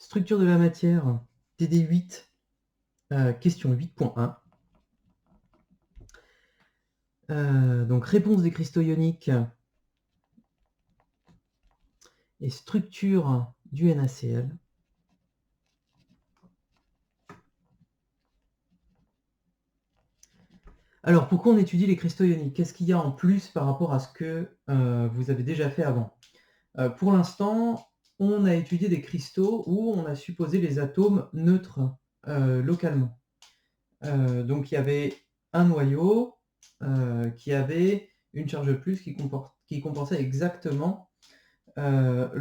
Structure de la matière, TD8, question 8.1. Donc réponse des cristaux ioniques et structure du NaCl. Alors pourquoi on étudie les cristaux ioniques? Qu'est-ce qu'il y a en plus par rapport à ce que vous avez déjà fait avant? Pour l'instant, on a étudié des cristaux où on a supposé les atomes neutres localement. Donc il y avait un noyau qui avait une charge de plus qui compensait exactement la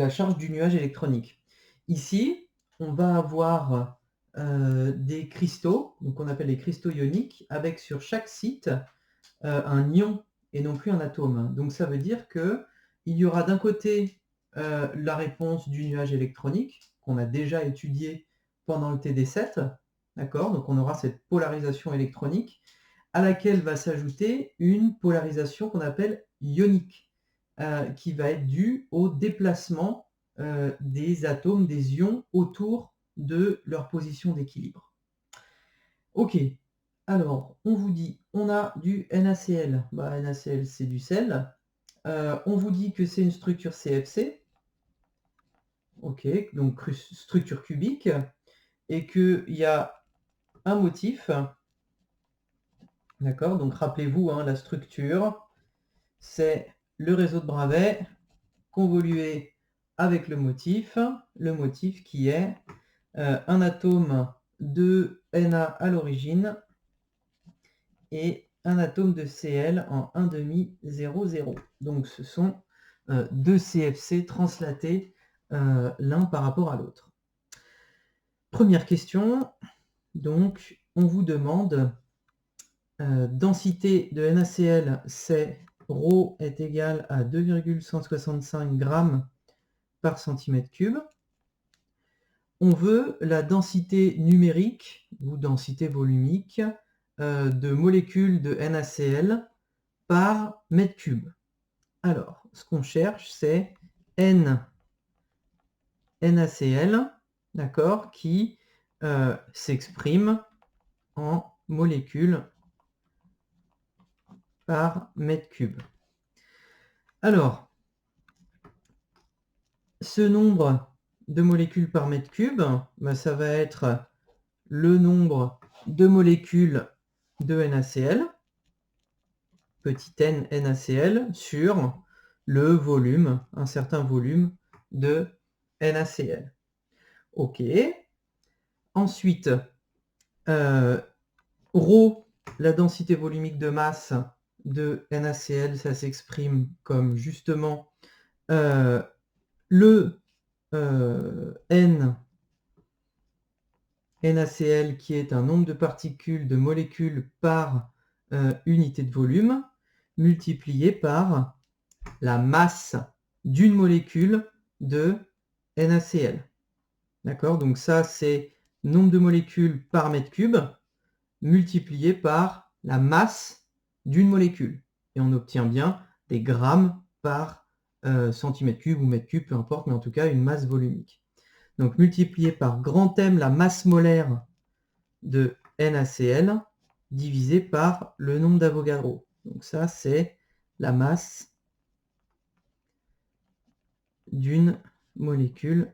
charge du nuage électronique. Ici, on va avoir des cristaux, donc on appelle les cristaux ioniques, avec sur chaque site un ion et non plus un atome. Donc ça veut dire qu'il y aura d'un côté la réponse du nuage électronique, qu'on a déjà étudié pendant le TD7, d'accord? Donc on aura cette polarisation électronique, à laquelle va s'ajouter une polarisation qu'on appelle ionique, qui va être due au déplacement des atomes, des ions, autour de leur position d'équilibre. Ok, alors on vous dit, on a du NaCl. NaCl, c'est du sel. On vous dit que c'est une structure CFC. Ok, donc structure cubique. Et qu'il y a un motif. D'accord, donc rappelez-vous, la structure, c'est le réseau de Bravais convolué avec le motif qui est un atome de Na à l'origine et un atome de Cl en 1,2, 0,0. Donc ce sont deux CFC translatés l'un par rapport à l'autre. Première question, donc on vous demande densité de NaCl, c'est ρ est égal à 2,165 g par centimètre cube. On veut la densité numérique ou densité volumique de molécules de NaCl par mètre cube. Alors, ce qu'on cherche, c'est NaCl, d'accord, qui s'exprime en molécules par mètre cube. Alors, ce nombre de molécules par mètre cube, ça va être le nombre de molécules de NaCl, petit n NaCl, sur le volume, un certain volume de NaCl. Ok. Ensuite, ρ, la densité volumique de masse de NaCl, ça s'exprime comme justement le N NaCl qui est un nombre de particules, de molécules par unité de volume, multiplié par la masse d'une molécule de NaCl. D'accord? Donc ça, c'est nombre de molécules par mètre cube, multiplié par la masse d'une molécule. Et on obtient bien des grammes par centimètre cube ou mètre cube, peu importe, mais en tout cas une masse volumique. Donc multiplié par grand M, la masse molaire de NaCl, divisé par le nombre d'Avogadro. Donc ça, c'est la masse d'une molécule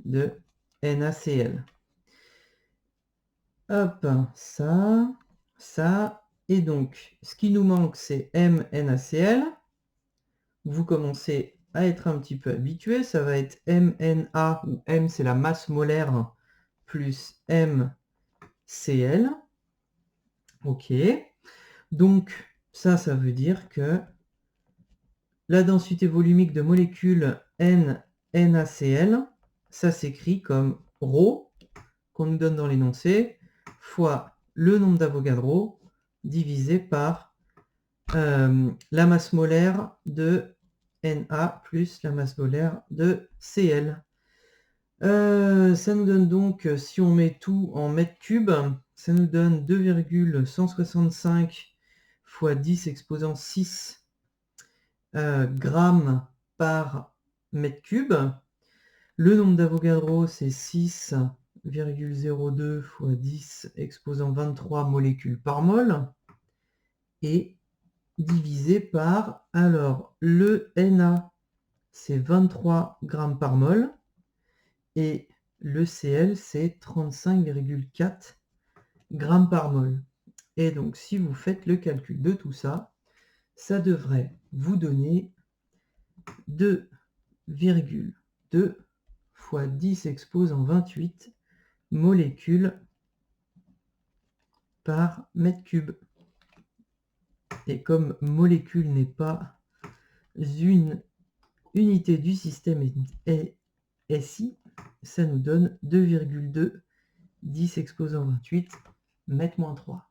de NaCl. Hop, ça, et donc, ce qui nous manque, c'est MNaCl. Vous commencez à être un petit peu habitué, ça va être MNA, où M c'est la masse molaire, plus MCl. Ok. Donc, ça veut dire que la densité volumique de molécules NaCl, ça s'écrit comme ρ, qu'on nous donne dans l'énoncé, fois le nombre d'Avogadro, divisé par la masse molaire de Na plus la masse molaire de Cl. Ça nous donne donc, si on met tout en mètres cubes, ça nous donne 2,165 fois 10 exposant 6 grammes par mètres cubes. Le nombre d'Avogadro, c'est 6,02 fois 10 exposant 23 molécules par mol. Et divisé par, alors, le Na, c'est 23 grammes par mol. Et le Cl, c'est 35,4 grammes par mol. Et donc, si vous faites le calcul de tout ça, ça devrait vous donner 2,2 fois 10 exposant 28 molécules par mètre cube. Et comme molécule n'est pas une unité du système SI, ça nous donne 2,2 10 exposant 28 mètres moins 3.